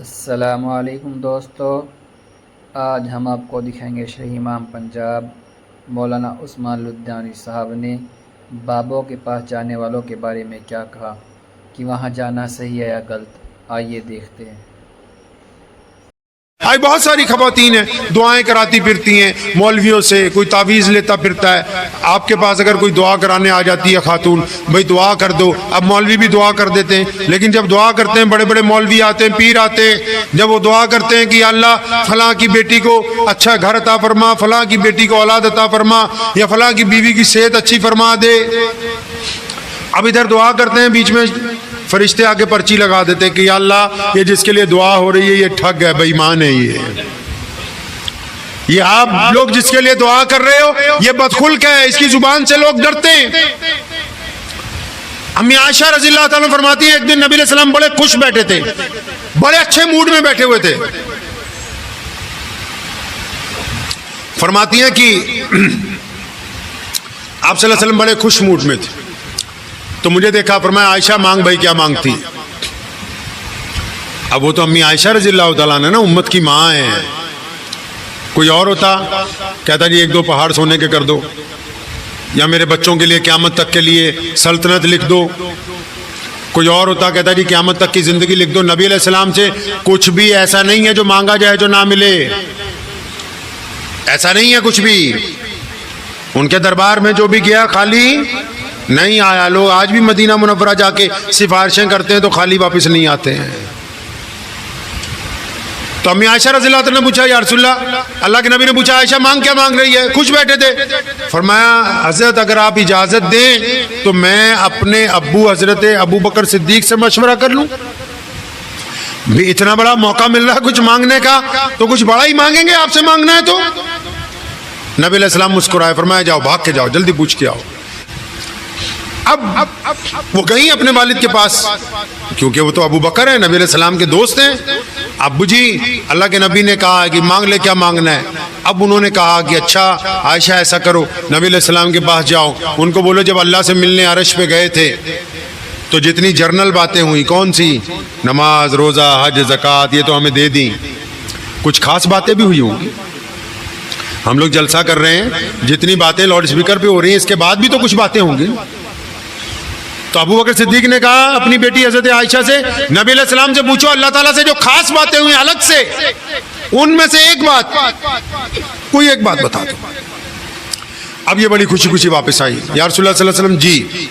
السلام علیکم دوستو، آج ہم آپ کو دکھائیں گے شاہی امام پنجاب مولانا عثمان لدھیانوی صاحب نے بابوں کے پاس جانے والوں کے بارے میں کیا کہا کہ وہاں جانا صحیح ہے یا غلط۔ آئیے دیکھتے ہیں۔ آج بہت ساری خواتین ہیں دعائیں کراتی پھرتی ہیں مولویوں سے، کوئی تعویذ لیتا پھرتا ہے۔ آپ کے پاس اگر کوئی دعا کرانے آ جاتی ہے خاتون، بھئی دعا کر دو، اب مولوی بھی دعا کر دیتے ہیں، لیکن جب دعا کرتے ہیں بڑے بڑے مولوی آتے ہیں، پیر آتے ہیں، جب وہ دعا کرتے ہیں کہ یا اللہ فلاں کی بیٹی کو اچھا گھر عطا فرما، فلاں کی بیٹی کو اولاد عطا فرما، یا فلاں کی بیوی کی صحت اچھی فرما دے، اب ادھر دعا کرتے ہیں، بیچ میں فرشتے آگے پرچی لگا دیتے کہ یا اللہ یہ جس کے لیے دعا ہو رہی ہے یہ ٹھگ ہے، بے ایمان ہے، یہ آپ لوگ جس کے لیے دعا کر رہے ہو یہ بدخلق ہے، اس کی زبان سے لوگ ڈرتے ہیں۔ امی عائشہ رضی اللہ تعالیٰ فرماتی ہیں ایک دن نبی علیہ السلام بڑے خوش بیٹھے تھے، بڑے اچھے موڈ میں بیٹھے ہوئے تھے۔ فرماتی ہیں کہ آپ صلی اللہ علیہ وسلم بڑے خوش موڈ میں تھے، تو مجھے دیکھا، فرمایا عائشہ مانگ بھائی کیا مانگتی۔ اب وہ تو امی عائشہ رضی اللہ تعالیٰ نے نا امت کی ماں ہے، کوئی اور ہوتا کہتا جی ایک دو پہاڑ سونے کے کر دو، یا میرے بچوں کے لیے قیامت تک کے لیے سلطنت لکھ دو، کوئی اور ہوتا کہتا جی قیامت تک کی زندگی لکھ دو۔ نبی علیہ السلام سے کچھ بھی ایسا نہیں ہے جو مانگا جائے جو نہ ملے، ایسا نہیں ہے کچھ بھی۔ ان کے دربار میں جو بھی گیا خالی نہیں آیا۔ لوگ آج بھی مدینہ منورہ جا کے سفارشیں کرتے ہیں تو خالی واپس نہیں آتے ہیں۔ تو امی عائشہ رضی اللہ عنہ نے پوچھا یا رسول اللہ کے نبی نے پوچھا عائشہ مانگ کیا مانگ رہی ہے؟ خوش بیٹھے تھے۔ فرمایا حضرت اگر آپ اجازت دیں تو میں اپنے ابو حضرت ابو بکر صدیق سے مشورہ کر لوں، بھی اتنا بڑا موقع مل رہا ہے کچھ مانگنے کا تو کچھ بڑا ہی مانگیں گے، آپ سے مانگنا ہے تو۔ نبی علیہ السلام مسکرائے، فرمایا جاؤ بھاگ کے جاؤ، جلدی پوچھ کے آؤ۔ اب وہ گئیں اپنے والد کے پاس، کیونکہ وہ تو ابو بکر ہیں، نبی علیہ السلام کے دوست ہیں۔ ابو جی اللہ کے نبی نے کہا کہ مانگ لے کیا مانگنا ہے۔ اب انہوں نے کہا کہ اچھا عائشہ ایسا کرو، نبی علیہ السلام کے پاس جاؤ، ان کو بولو جب اللہ سے ملنے عرش پہ گئے تھے تو جتنی جرنل باتیں ہوئی، کون سی؟ نماز، روزہ، حج، زکوٰۃ، یہ تو ہمیں دے دیں، کچھ خاص باتیں بھی ہوئی ہوں گی۔ ہم لوگ جلسہ کر رہے ہیں، جتنی باتیں لاؤڈ اسپیکر پہ ہو رہی ہیں اس کے بعد بھی تو کچھ باتیں ہوں گی۔ تو ابو بکر صدیق نے کہا اپنی بیٹی حضرت عائشہ سے، نبی علیہ السلام سے پوچھو اللہ تعالیٰ سے جو خاص باتیں ہوئی الگ سے، ان میں سے ایک بات، کوئی ایک بات بتا دو۔ اب یہ بڑی خوشی خوشی واپس آئی، یا رسول اللہ صلی اللہ علیہ وسلم جی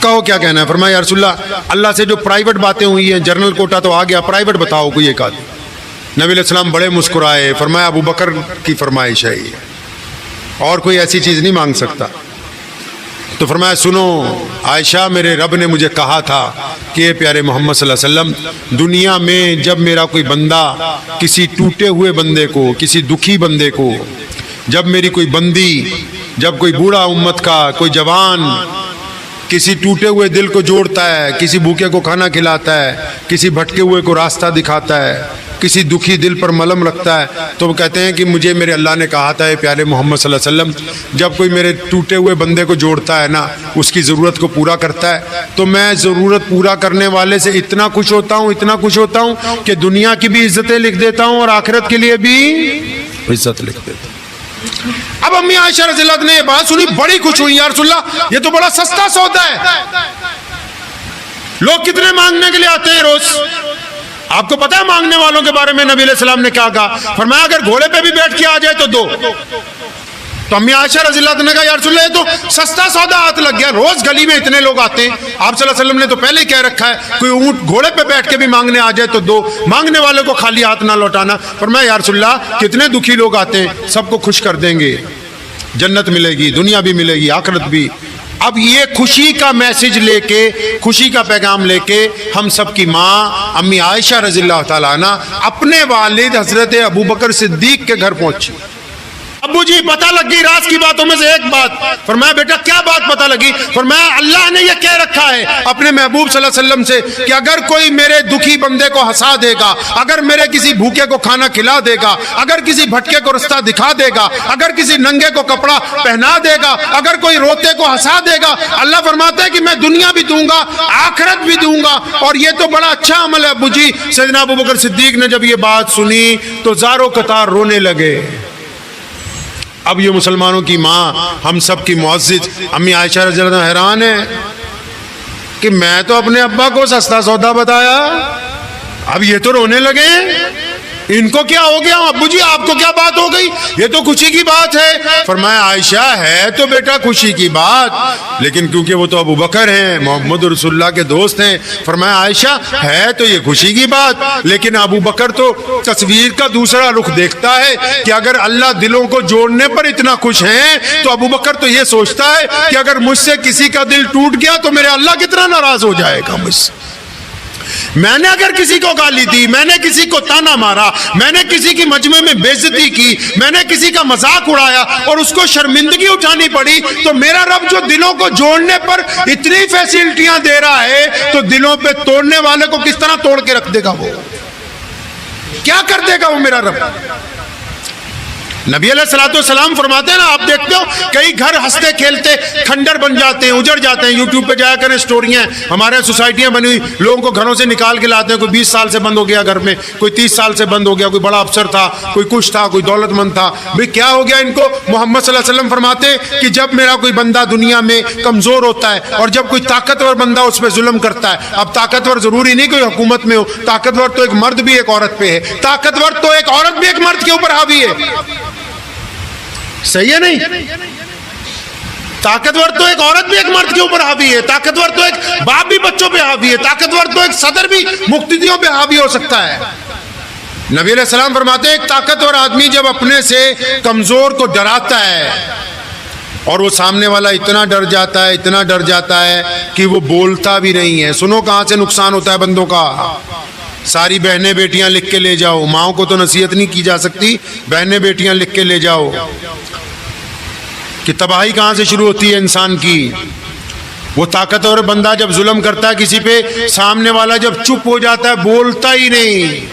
کہو کیا کہنا ہے۔ فرمایا یا رسول اللہ سے جو پرائیویٹ باتیں ہوئی ہیں، جرنل کوٹا تو آ گیا، پرائیویٹ بتاؤ کوئی ایک آدمی۔ نبی علیہ السلام بڑے مسکرائے، فرمایا ابو بکر کی فرمائش ہے یہ، اور کوئی ایسی چیز نہیں مانگ سکتا۔ تو فرمایا سنو عائشہ، میرے رب نے مجھے کہا تھا کہ اے پیارے محمد صلی اللہ علیہ وسلم، دنیا میں جب میرا کوئی بندہ کسی ٹوٹے ہوئے بندے کو، کسی دکھی بندے کو، جب میری کوئی بندی، جب کوئی بوڑھا امت کا کوئی جوان کسی ٹوٹے ہوئے دل کو جوڑتا ہے، کسی بھوکے کو کھانا کھلاتا ہے، کسی بھٹکے ہوئے کو راستہ دکھاتا ہے، کسی دکھی دل پر ملم رکھتا ہے، تو وہ کہتے ہیں کہ مجھے میرے اللہ نے کہا تھا اے پیارے محمد صلی اللہ علیہ وسلم، جب کوئی میرے ٹوٹے ہوئے بندے کو جوڑتا ہے نا، اس کی ضرورت کو پورا کرتا ہے، تو میں ضرورت پورا کرنے والے سے اتنا خوش ہوتا ہوں، اتنا خوش ہوتا ہوں کہ دنیا کی بھی عزتیں لکھ دیتا ہوں اور آخرت کے لیے بھی عزت لکھ دیتا ہوں۔ اب امی عائشہ رضی اللہ عنہ نے یہ بات سنی، بڑی خوش ہوئی، یا رسول اللہ یہ تو بڑا سستا سودا ہے، لوگ کتنے مانگنے کے لیے آتے ہیں روز۔ آپ کو پتا ہے مانگنے والوں کے بارے میں نبی علیہ السلام نے کیا کہا؟ فرمایا اگر گھوڑے پہ بھی بیٹھ کے آ جائے تو دو۔ تو امی عائشہ رضی اللہ عنہ نے کہا یا رسول اللہ یہ تو سستا سودا ہاتھ لگ گیا، روز گلی میں اتنے لوگ آتے ہیں، آپ صلی اللہ علیہ وسلم نے تو پہلے ہی کہہ رکھا ہے کوئی اونٹ گھوڑے پہ بیٹھ کے بھی مانگنے آ جائے تو دو، مانگنے والے کو خالی ہاتھ نہ لوٹانا۔ فرمایا یا رسول اللہ کتنے دکھی لوگ آتے ہیں، سب کو خوش کر دیں گے، جنت ملے گی، دنیا بھی ملے گی، آخرت بھی۔ اب یہ خوشی کا میسج لے کے، خوشی کا پیغام لے کے ہم سب کی ماں امی عائشہ رضی اللہ تعالیٰ عنہ اپنے والد حضرت ابو بکر صدیق کے گھر پہنچی۔ ابو جی پتہ لگ گئی راز کی باتوں میں سے ایک بات. فرمایا بیٹا کیا بات پتہ لگی؟ فرمایا اللہ نے یہ کہہ رکھا ہے اپنے محبوب صلی اللہ علیہ وسلم سے کہ اگر کوئی میرے دکھی بندے کو ہنسا دے گا، اگر میرے کسی بھوکے کو کھانا کھلا دے گا، اگر کسی بھٹکے کو رستہ دکھا دے گا، اگر کسی ننگے کو کپڑا پہنا دے گا، اگر کوئی روتے کو ہنسا دے گا، اللہ فرماتا ہے کہ میں دنیا بھی دوں گا آخرت بھی دوں گا. اور یہ تو بڑا اچھا عمل ہے ابو جی. سیدنا ابو بکر صدیق نے جب یہ بات سنی تو زاروں قطار رونے لگے. اب یہ مسلمانوں کی ماں، ہم سب کی معزز امی عائشہ رضی اللہ عنہا حیران ہے کہ میں تو اپنے ابا کو سستا سودا بتایا، اب یہ تو رونے لگے. ان کو کیا ہو گیا؟ ابو جی آپ کو کیا بات ہو گئی؟ یہ تو خوشی کی بات ہے. فرمایا عائشہ ہے تو بیٹا خوشی کی بات، لیکن کیونکہ وہ تو ابو بکر ہیں، محمد رسول اللہ کے دوست ہیں. فرمایا عائشہ ہے تو یہ خوشی کی بات، لیکن ابو بکر تو تصویر کا دوسرا رخ دیکھتا ہے کہ اگر اللہ دلوں کو جوڑنے پر اتنا خوش ہیں تو ابو بکر تو یہ سوچتا ہے کہ اگر مجھ سے کسی کا دل ٹوٹ گیا تو میرے اللہ کتنا ناراض ہو جائے گا مجھ سے. میں نے اگر کسی کو گالی دی، میں نے کسی کو تانا مارا، میں نے کسی کی مجمع میں بے عزتی کی، میں نے کسی کا مذاق اڑایا اور اس کو شرمندگی اٹھانی پڑی، تو میرا رب جو دلوں کو جوڑنے پر اتنی فیسلٹیاں دے رہا ہے تو دلوں پہ توڑنے والے کو کس طرح توڑ کے رکھ دے گا؟ وہ کیا کر دے گا وہ میرا رب؟ نبی علیہ الصلوۃ والسلام فرماتے ہیں نا، آپ دیکھتے ہو کئی گھر ہنستے کھیلتے کھنڈر بن جاتے ہیں، اجڑ جاتے ہیں. یوٹیوب پہ جایا کریں سٹوریاں، ہمارے سوسائٹیاں بنی ہوئی، لوگوں کو گھروں سے نکال کے لاتے ہیں. کوئی 20 سال سے بند ہو گیا گھر میں، کوئی 30 سال سے بند ہو گیا، کوئی بڑا افسر تھا، کوئی کچھ تھا، کوئی دولت مند تھا. بھئی کیا ہو گیا ان کو؟ محمد صلی اللہ علیہ وسلم فرماتے ہیں کہ جب میرا کوئی بندہ دنیا میں کمزور ہوتا ہے اور جب کوئی طاقتور بندہ اس پہ ظلم کرتا ہے، اب طاقتور ضروری نہیں کوئی حکومت میں ہو، طاقتور تو ایک مرد بھی ایک عورت پہ ہے، طاقتور تو ایک عورت بھی ایک مرد کے اوپر حاوی ہے. صحیح ہے نہیں؟ طاقتور تو ایک عورت بھی ایک مرد کے اوپر حاوی ہے، طاقتور تو ایک باپ بھی بچوں پہ حاوی ہے، طاقتور تو ایک صدر بھی مقتدیوں پہ حاوی ہو سکتا ہے. نبی علیہ السلام فرماتے ہیں ایک طاقتور آدمی جب اپنے سے کمزور کو ڈراتا ہے اور وہ سامنے والا اتنا ڈر جاتا ہے، اتنا ڈر جاتا ہے کہ وہ بولتا بھی نہیں ہے. سنو کہاں سے نقصان ہوتا ہے بندوں کا. ساری بہنیں بیٹیاں لکھ کے لے جاؤ، ماؤں کو تو نصیحت نہیں کی جا سکتی، بہنیں بیٹیاں لکھ کے لے جاؤ کہ تباہی کہاں سے شروع ہوتی ہے انسان کی. وہ طاقتور بندہ جب ظلم کرتا ہے کسی پہ، سامنے والا جب چپ ہو جاتا ہے، بولتا ہی نہیں،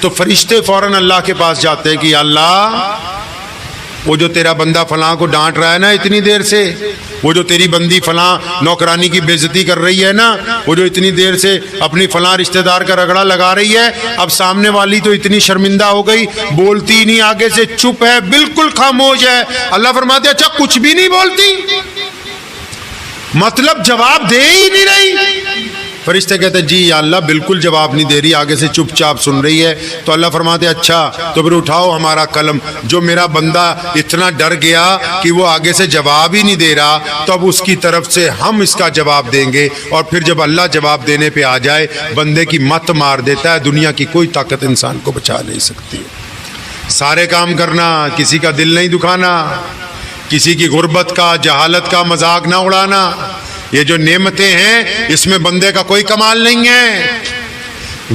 تو فرشتے فوراً اللہ کے پاس جاتے ہیں کہ یا اللہ وہ جو تیرا بندہ فلاں کو ڈانٹ رہا ہے نا اتنی دیر سے، وہ جو تیری بندی فلاں نوکرانی کی بے عزتی کر رہی ہے نا، وہ جو اتنی دیر سے اپنی فلاں رشتہ دار کا رگڑا لگا رہی ہے، اب سامنے والی تو اتنی شرمندہ ہو گئی، بولتی نہیں، آگے سے چپ ہے، بالکل خاموش ہے. اللہ فرماتے ہیں اچھا کچھ بھی نہیں بولتی، مطلب جواب دے ہی نہیں رہی. فرشتے کہتے ہیں جی یا اللہ بالکل جواب نہیں دے رہی، آگے سے چپ چاپ سن رہی ہے. تو اللہ فرماتے ہیں اچھا تو پھر اٹھاؤ ہمارا قلم، جو میرا بندہ اتنا ڈر گیا کہ وہ آگے سے جواب ہی نہیں دے رہا، تو اب اس کی طرف سے ہم اس کا جواب دیں گے. اور پھر جب اللہ جواب دینے پہ آ جائے، بندے کی مت مار دیتا ہے، دنیا کی کوئی طاقت انسان کو بچا نہیں سکتی. سارے کام کرنا، کسی کا دل نہیں دکھانا، کسی کی غربت کا جہالت کا مذاق نہ اڑانا. یہ جو نعمتیں ہیں اس میں بندے کا کوئی کمال نہیں ہے.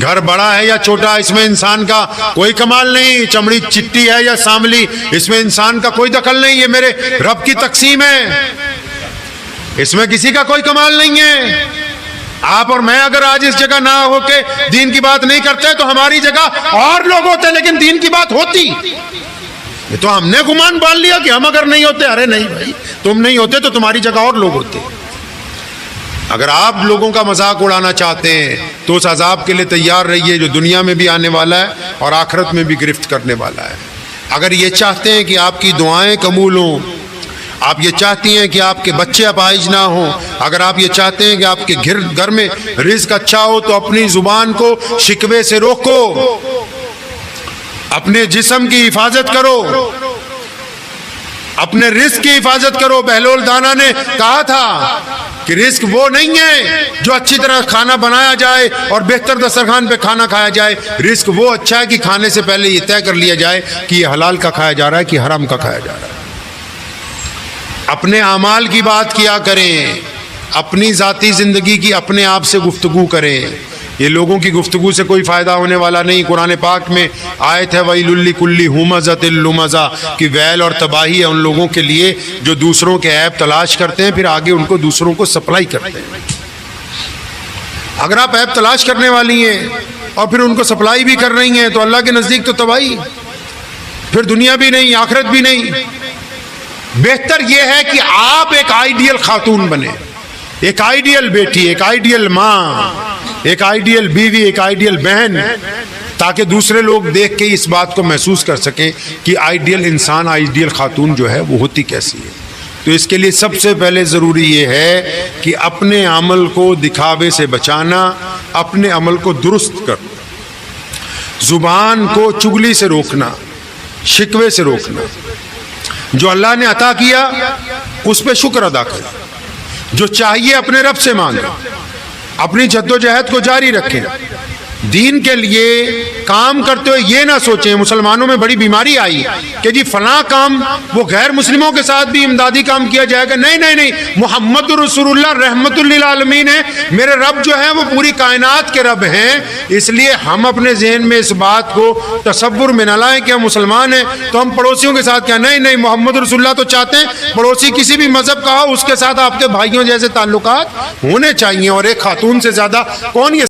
گھر بڑا ہے یا چھوٹا اس میں انسان کا کوئی کمال نہیں، چمڑی چٹی ہے یا سانولی اس میں انسان کا کوئی دخل نہیں. یہ میرے رب کی تقسیم ہے، اس میں کسی کا کوئی کمال نہیں ہے. آپ اور میں اگر آج اس جگہ نہ ہو کے دین کی بات نہیں کرتے تو ہماری جگہ اور لوگ ہوتے، لیکن دین کی بات ہوتی. یہ تو ہم نے گمان پال لیا کہ ہم اگر نہیں ہوتے، ارے نہیں بھائی تم نہیں ہوتے تو تمہاری جگہ اور لوگ ہوتے. اگر آپ لوگوں کا مذاق اڑانا چاہتے ہیں تو اس عذاب کے لیے تیار رہیے جو دنیا میں بھی آنے والا ہے اور آخرت میں بھی گرفت کرنے والا ہے. اگر یہ چاہتے ہیں کہ آپ کی دعائیں قبول ہوں، آپ یہ چاہتی ہیں کہ آپ کے بچے اپاہج نہ ہوں، اگر آپ یہ چاہتے ہیں کہ آپ کے گھر میں رزق اچھا ہو، تو اپنی زبان کو شکوے سے روکو، اپنے جسم کی حفاظت کرو، اپنے رزق کی حفاظت کرو. بہلول دانا نے کہا تھا کہ رزق وہ نہیں ہے جو اچھی طرح کھانا بنایا جائے اور بہتر دسترخوان پہ کھانا کھایا جائے. رزق وہ اچھا ہے کہ کھانے سے پہلے یہ طے کر لیا جائے کہ یہ حلال کا کھایا جا رہا ہے کہ حرام کا کھایا جا رہا ہے. اپنے اعمال کی بات کیا کریں، اپنی ذاتی زندگی کی اپنے آپ سے گفتگو کریں. یہ لوگوں کی گفتگو سے کوئی فائدہ ہونے والا نہیں. قرآن پاک میں آیت ہے وَيْلٌ لِكُلِّ ہُمَزَةٍ لُمَزَةٍ کہ ویل اور تباہی ہے ان لوگوں کے لیے جو دوسروں کے عیب تلاش کرتے ہیں پھر آگے ان کو دوسروں کو سپلائی کرتے ہیں. اگر آپ عیب تلاش کرنے والی ہیں اور پھر ان کو سپلائی بھی کر رہی ہیں تو اللہ کے نزدیک تو تباہی, پھر دنیا بھی نہیں آخرت بھی نہیں. بہتر یہ ہے کہ آپ ایک آئیڈیل خاتون بنے, ایک آئیڈیل بیٹی, ایک آئیڈیل ماں, ایک آئیڈیل بیوی, ایک آئیڈیل بہن, تاکہ دوسرے لوگ دیکھ کے اس بات کو محسوس کر سکیں کہ آئیڈیل انسان, آئیڈیل خاتون جو ہے وہ ہوتی کیسی ہے. تو اس کے لیے سب سے پہلے ضروری یہ ہے کہ اپنے عمل کو دکھاوے سے بچانا, اپنے عمل کو درست کرنا, زبان کو چگلی سے روکنا, شکوے سے روکنا. جو اللہ نے عطا کیا اس پہ شکر ادا کریں, جو چاہیے اپنے رب سے مانگیں, اپنی جدوجہد کو جاری رکھیں. دین کے لیے کام کرتے ہوئے یہ نہ سوچیں, مسلمانوں میں بڑی بیماری آئی کہ جی فلاں کام وہ غیر مسلموں کے ساتھ بھی امدادی کام کیا جائے گا. نہیں نہیں نہیں, محمد رسول اللہ رحمت للعالمین ہے, میرے رب جو ہیں وہ پوری کائنات کے رب ہیں. اس لیے ہم اپنے ذہن میں اس بات کو تصور میں نہ لائیں کہ ہم مسلمان ہیں تو ہم پڑوسیوں کے ساتھ کیا. نہیں نہیں, محمد رسول اللہ تو چاہتے ہیں پڑوسی کسی بھی مذہب کا ہو اس کے ساتھ آپ کے بھائیوں جیسے تعلقات ہونے چاہیے. اور ایک خاتون سے زیادہ کون یہ